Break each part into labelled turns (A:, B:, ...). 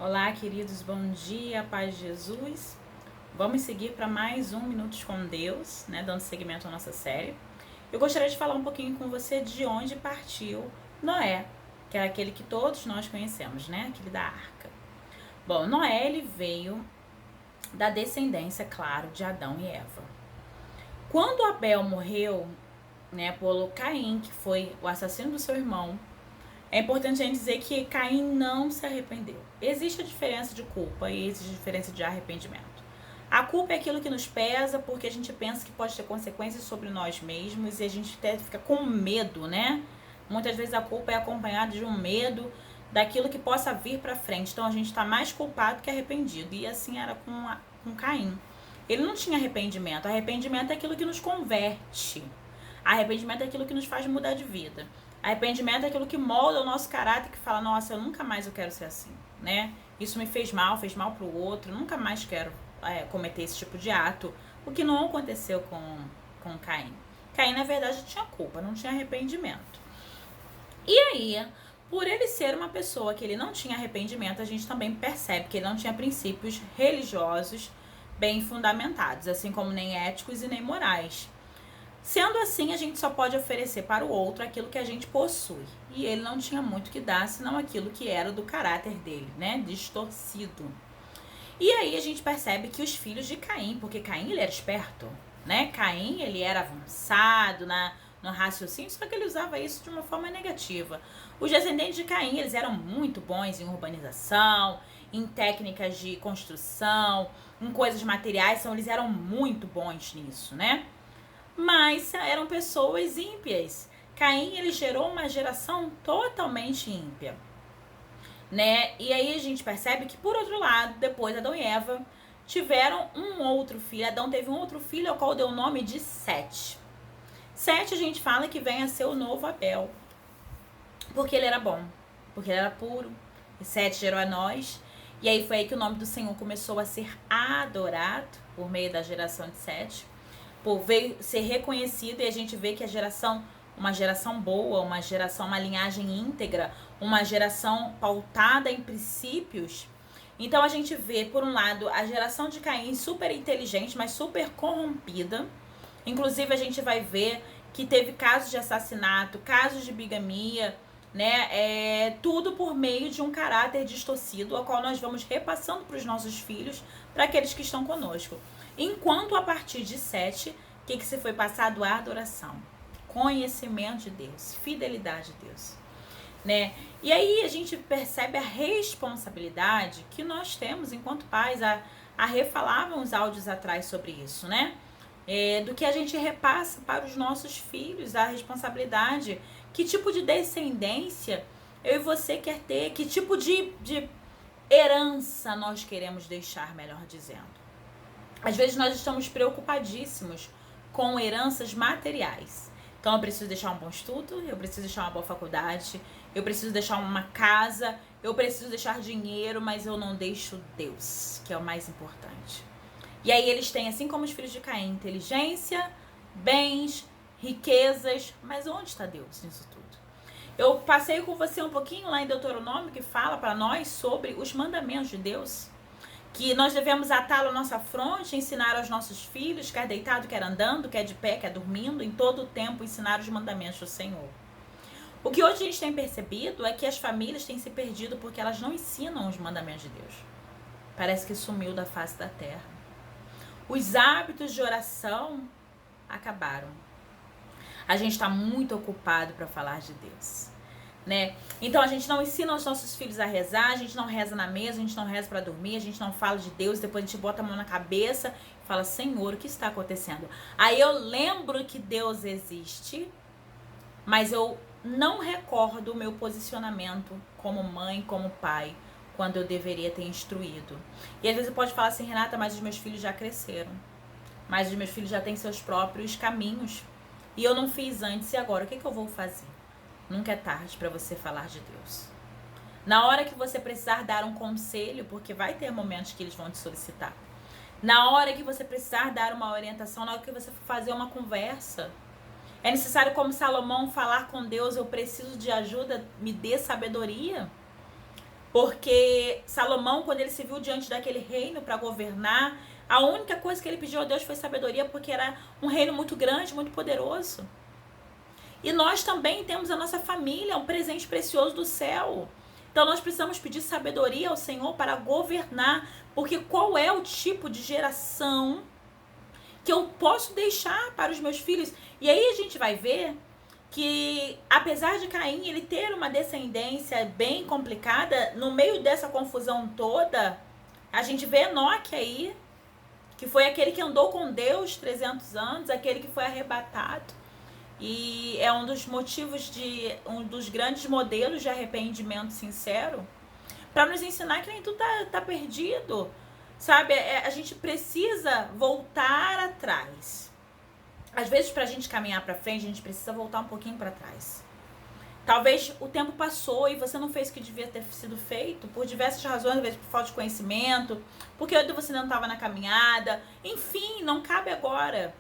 A: Olá, queridos, bom dia, paz de Jesus. Vamos seguir para mais um Minutos com Deus, né, dando seguimento à nossa série. Eu gostaria de falar um pouquinho com você de onde partiu Noé, que é aquele que todos nós conhecemos, né, aquele da arca. Bom, Noé, ele veio da descendência, claro, de Adão e Eva. Quando Abel morreu, né, por Caim, que foi o assassino do seu irmão, é importante a gente dizer que Caim não se arrependeu. Existe a diferença de culpa e existe a diferença de arrependimento. A culpa é aquilo que nos pesa porque a gente pensa que pode ter consequências sobre nós mesmos e a gente até fica com medo, né? Muitas vezes a culpa é acompanhada de um medo daquilo que possa vir para frente. Então a gente está mais culpado que arrependido. E assim era com Caim. Ele não tinha arrependimento. Arrependimento é aquilo que nos converte. Arrependimento é aquilo que nos faz mudar de vida. Arrependimento é aquilo que molda o nosso caráter, que fala, nossa, eu nunca mais eu quero ser assim, né? Isso me fez mal pro outro, nunca mais quero cometer esse tipo de ato. O que não aconteceu com Caim. Caim, na verdade, tinha culpa, não tinha arrependimento. E aí, por ele ser uma pessoa que ele não tinha arrependimento, a gente também percebe que ele não tinha princípios religiosos bem fundamentados, assim como nem éticos e nem morais. Sendo assim, a gente só pode oferecer para o outro aquilo que a gente possui. E ele não tinha muito que dar, senão aquilo que era do caráter dele, né? Distorcido. E aí a gente percebe que os filhos de Caim, porque Caim ele era esperto, né? Caim ele era avançado no raciocínio, só que ele usava isso de uma forma negativa. Os descendentes de Caim, eles eram muito bons em urbanização, em técnicas de construção, em coisas materiais, então eles eram muito bons nisso, né? Mas eram pessoas ímpias. Caim, ele gerou uma geração totalmente ímpia, né? E aí a gente percebe que, por outro lado, depois Adão e Eva tiveram um outro filho. Adão teve um outro filho, ao qual deu o nome de Sete. Sete a gente fala que vem a ser o novo Abel, porque ele era bom, porque ele era puro. E Sete gerou a nós. E aí foi aí que o nome do Senhor começou a ser adorado por meio da geração de Sete. Por veio ser reconhecido, e a gente vê que uma geração boa, uma linhagem íntegra, uma geração pautada em princípios. Então a gente vê, por um lado, a geração de Caim super inteligente, mas super corrompida. Inclusive a gente vai ver que teve casos de assassinato, casos de bigamia, né? Tudo por meio de um caráter distorcido, ao qual nós vamos repassando para os nossos filhos, para aqueles que estão conosco. Enquanto a partir de Sete, o que se foi passado? A adoração, conhecimento de Deus, fidelidade a Deus, né? E aí a gente percebe a responsabilidade que nós temos enquanto pais. A Rê falava uns áudios atrás sobre isso, né? Do que a gente repassa para os nossos filhos, a responsabilidade. Que tipo de descendência eu e você quer ter? Que tipo de herança nós queremos deixar, melhor dizendo? Às vezes nós estamos preocupadíssimos com heranças materiais. Então eu preciso deixar um bom estudo, eu preciso deixar uma boa faculdade, eu preciso deixar uma casa, eu preciso deixar dinheiro, mas eu não deixo Deus, que é o mais importante. E aí eles têm, assim como os filhos de Caim, inteligência, bens, riquezas, mas onde está Deus nisso tudo? Eu passei com você um pouquinho lá em Deuteronômio, que fala para nós sobre os mandamentos de Deus, que nós devemos atá-lo à nossa fronte, ensinar aos nossos filhos, quer deitado, quer andando, quer de pé, quer dormindo, em todo o tempo ensinar os mandamentos do Senhor. O que hoje a gente tem percebido é que as famílias têm se perdido porque elas não ensinam os mandamentos de Deus. Parece que sumiu da face da terra. Os hábitos de oração acabaram. A gente está muito ocupado para falar de Deus, né? Então a gente não ensina os nossos filhos a rezar, a gente não reza na mesa, a gente não reza para dormir, a gente não fala de Deus, depois a gente bota a mão na cabeça e fala, Senhor, o que está acontecendo? Aí eu lembro que Deus existe, mas eu não recordo o meu posicionamento como mãe, como pai, quando eu deveria ter instruído. E às vezes você pode falar assim, Renata, mas os meus filhos já cresceram, mas os meus filhos já têm seus próprios caminhos, e eu não fiz antes, e agora? O que eu vou fazer? Nunca é tarde para você falar de Deus. Na hora que você precisar dar um conselho, porque vai ter momentos que eles vão te solicitar. Na hora que você precisar dar uma orientação, na hora que você for fazer uma conversa. É necessário, como Salomão, falar com Deus, eu preciso de ajuda, me dê sabedoria. Porque Salomão, quando ele se viu diante daquele reino para governar, a única coisa que ele pediu a Deus foi sabedoria, porque era um reino muito grande, muito poderoso. E nós também temos a nossa família, um presente precioso do céu. Então nós precisamos pedir sabedoria ao Senhor para governar, porque qual é o tipo de geração que eu posso deixar para os meus filhos? E aí a gente vai ver que, apesar de Caim ele ter uma descendência bem complicada, no meio dessa confusão toda, a gente vê Enoque aí, que foi aquele que andou com Deus 300 anos, aquele que foi arrebatado. E é um dos motivos um dos grandes modelos de arrependimento sincero, para nos ensinar que nem tudo tá perdido, sabe? A gente precisa voltar atrás. Às vezes, para a gente caminhar para frente, a gente precisa voltar um pouquinho para trás. Talvez o tempo passou e você não fez o que devia ter sido feito, por diversas razões, às vezes por falta de conhecimento, porque você não estava na caminhada, enfim, não cabe agora.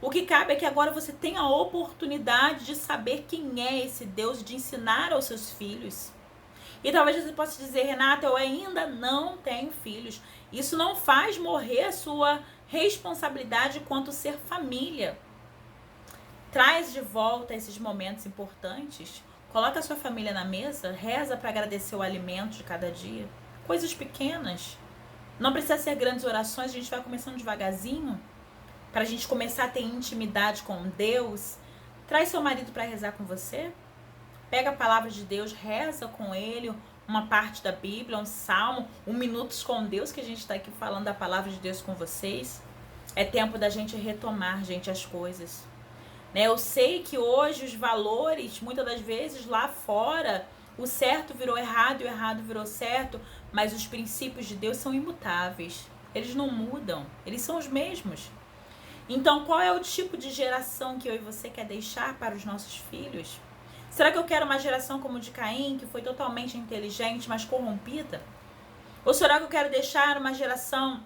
A: O que cabe é que agora você tenha a oportunidade de saber quem é esse Deus, de ensinar aos seus filhos. E talvez você possa dizer, Renata, eu ainda não tenho filhos. Isso não faz morrer a sua responsabilidade quanto ser família. Traz de volta esses momentos importantes. Coloca a sua família na mesa, reza para agradecer o alimento de cada dia. Coisas pequenas. Não precisa ser grandes orações, a gente vai começando devagarzinho. Para a gente começar a ter intimidade com Deus. Traz seu marido para rezar com você. Pega a palavra de Deus, reza com ele, uma parte da Bíblia, um salmo, 1 minutos com Deus, que a gente está aqui falando da palavra de Deus com vocês. É tempo da gente retomar, gente, as coisas. Né? Eu sei que hoje os valores, muitas das vezes lá fora, o certo virou errado e o errado virou certo, mas os princípios de Deus são imutáveis. Eles não mudam, eles são os mesmos. Então, qual é o tipo de geração que eu e você quer deixar para os nossos filhos? Será que eu quero uma geração como de Caim, que foi totalmente inteligente, mas corrompida? Ou será que eu quero deixar uma geração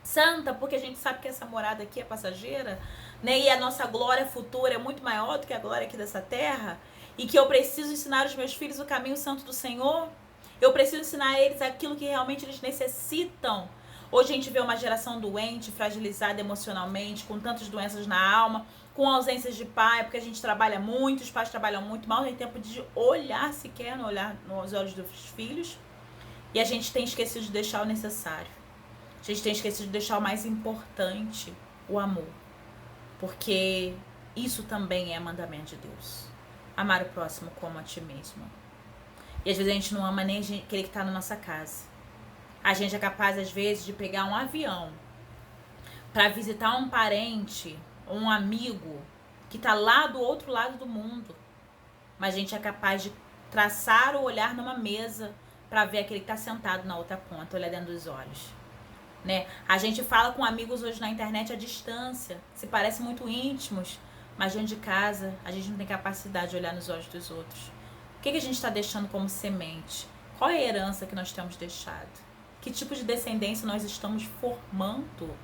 A: santa, porque a gente sabe que essa morada aqui é passageira, né? E a nossa glória futura é muito maior do que a glória aqui dessa terra? E que eu preciso ensinar os meus filhos o caminho santo do Senhor? Eu preciso ensinar a eles aquilo que realmente eles necessitam. Hoje a gente vê uma geração doente, fragilizada emocionalmente, com tantas doenças na alma, com ausências de pai, porque a gente trabalha muito, os pais trabalham muito, mal tem tempo de olhar sequer, olhar nos olhos dos filhos. E a gente tem esquecido de deixar o necessário. A gente tem esquecido de deixar o mais importante, o amor. Porque isso também é mandamento de Deus. Amar o próximo como a ti mesmo. E às vezes a gente não ama nem aquele que está na nossa casa. A gente é capaz, às vezes, de pegar um avião para visitar um parente, um amigo que está lá do outro lado do mundo. Mas a gente é capaz de traçar o olhar numa mesa para ver aquele que está sentado na outra ponta, olhar dentro dos olhos. Né? A gente fala com amigos hoje na internet à distância, se parecem muito íntimos, mas dentro de casa a gente não tem capacidade de olhar nos olhos dos outros. O que a gente está deixando como semente? Qual é a herança que nós temos deixado? Que tipo de descendência nós estamos formando?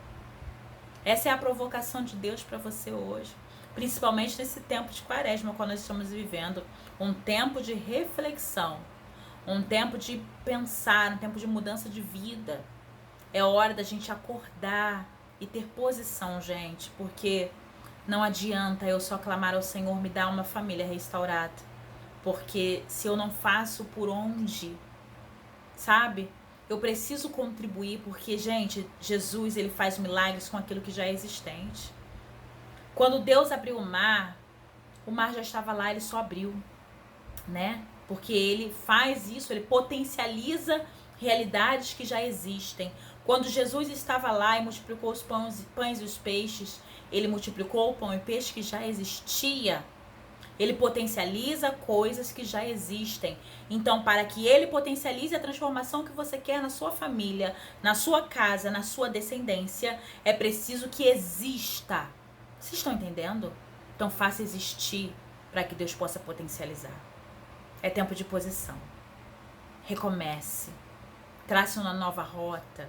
A: Essa é a provocação de Deus para você hoje. Principalmente nesse tempo de quaresma, quando nós estamos vivendo. Um tempo de reflexão. Um tempo de pensar, um tempo de mudança de vida. É hora da gente acordar e ter posição, gente. Porque não adianta eu só clamar ao Senhor, me dar uma família restaurada. Porque se eu não faço por onde, sabe? Eu preciso contribuir porque, gente, Jesus, ele faz milagres com aquilo que já é existente. Quando Deus abriu o mar já estava lá, ele só abriu, né? Porque ele faz isso, ele potencializa realidades que já existem. Quando Jesus estava lá e multiplicou os pães e os peixes, ele multiplicou o pão e peixe que já existia. Ele potencializa coisas que já existem. Então, para que ele potencialize a transformação que você quer na sua família, na sua casa, na sua descendência, é preciso que exista. Vocês estão entendendo? Então, faça existir para que Deus possa potencializar. É tempo de posição. Recomece. Trace uma nova rota.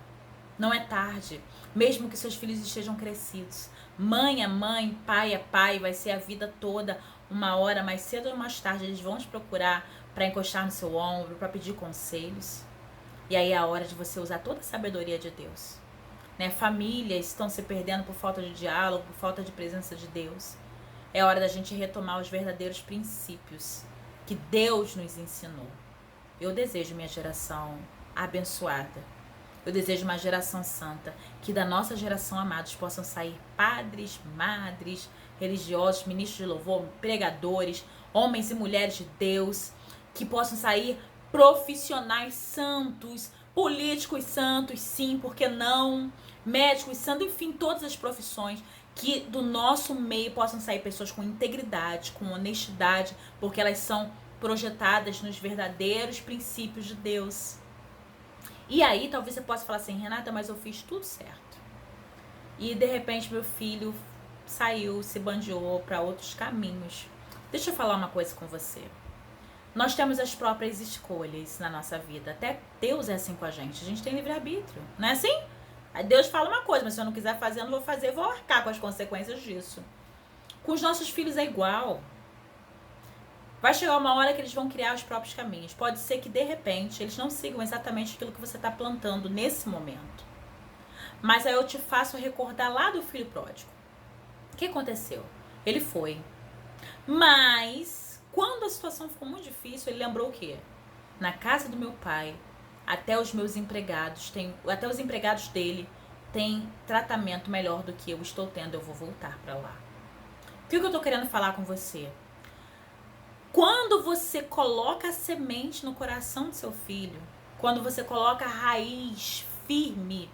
A: Não é tarde. Mesmo que seus filhos estejam crescidos. Mãe é mãe, pai é pai, vai ser a vida toda. Uma hora, mais cedo ou mais tarde, eles vão te procurar para encostar no seu ombro, para pedir conselhos. E aí é a hora de você usar toda a sabedoria de Deus. Né? Famílias estão se perdendo por falta de diálogo, por falta de presença de Deus. É hora da gente retomar os verdadeiros princípios que Deus nos ensinou. Eu desejo minha geração abençoada. Eu desejo uma geração santa. Que da nossa geração, amados, possam sair padres, madres, religiosos, ministros de louvor, pregadores, homens e mulheres de Deus. Que possam sair profissionais santos, políticos santos, sim, por que não? Médicos santos, enfim, todas as profissões. Que do nosso meio possam sair pessoas com integridade, com honestidade, porque elas são projetadas nos verdadeiros princípios de Deus. E aí talvez você possa falar assim, Renata, mas eu fiz tudo certo. E de repente meu filho saiu, se bandiou para outros caminhos. Deixa eu falar uma coisa com você. Nós temos as próprias escolhas na nossa vida. Até Deus é assim com a gente tem livre-arbítrio, não é assim? Aí Deus fala uma coisa, mas se eu não quiser fazer, eu não vou fazer, eu vou arcar com as consequências disso. Com os nossos filhos é igual. Vai chegar uma hora que eles vão criar os próprios caminhos. Pode ser que, de repente, eles não sigam exatamente aquilo que você está plantando nesse momento. Mas aí eu te faço recordar lá do filho pródigo. O que aconteceu? Ele foi. Mas, quando a situação ficou muito difícil, ele lembrou o quê? Na casa do meu pai, até os empregados dele têm tratamento melhor do que eu estou tendo. Eu vou voltar para lá. O que eu estou querendo falar com você? Quando você coloca a semente no coração do seu filho, quando você coloca a raiz firme,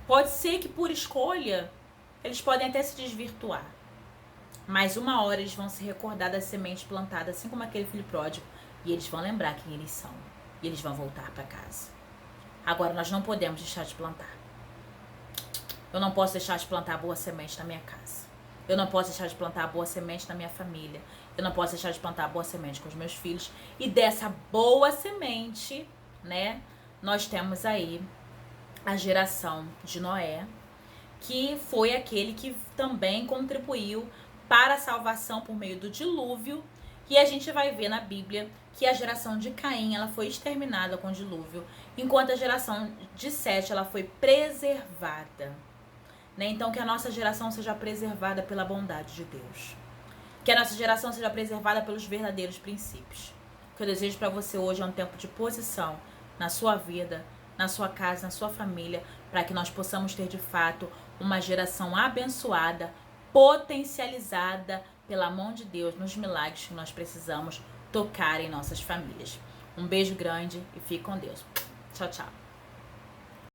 A: pode ser que por escolha eles podem até se desvirtuar. Mas uma hora eles vão se recordar da semente plantada, assim como aquele filho pródigo, e eles vão lembrar quem eles são. E eles vão voltar para casa. Agora nós não podemos deixar de plantar. Eu não posso deixar de plantar boa semente na minha casa. Eu não posso deixar de plantar boa semente na minha família. Eu não posso deixar de plantar boa semente com os meus filhos. E dessa boa semente, né, nós temos aí a geração de Noé, que foi aquele que também contribuiu para a salvação por meio do dilúvio. E a gente vai ver na Bíblia que a geração de Caim, ela foi exterminada com o dilúvio, enquanto a geração de Sete, ela foi preservada. Né? Então, que a nossa geração seja preservada pela bondade de Deus. Que a nossa geração seja preservada pelos verdadeiros princípios. O que eu desejo para você hoje é um tempo de posição na sua vida, na sua casa, na sua família, para que nós possamos ter, de fato, uma geração abençoada, potencializada pela mão de Deus nos milagres que nós precisamos tocar em nossas famílias. Um beijo grande e fique com Deus. Tchau, tchau.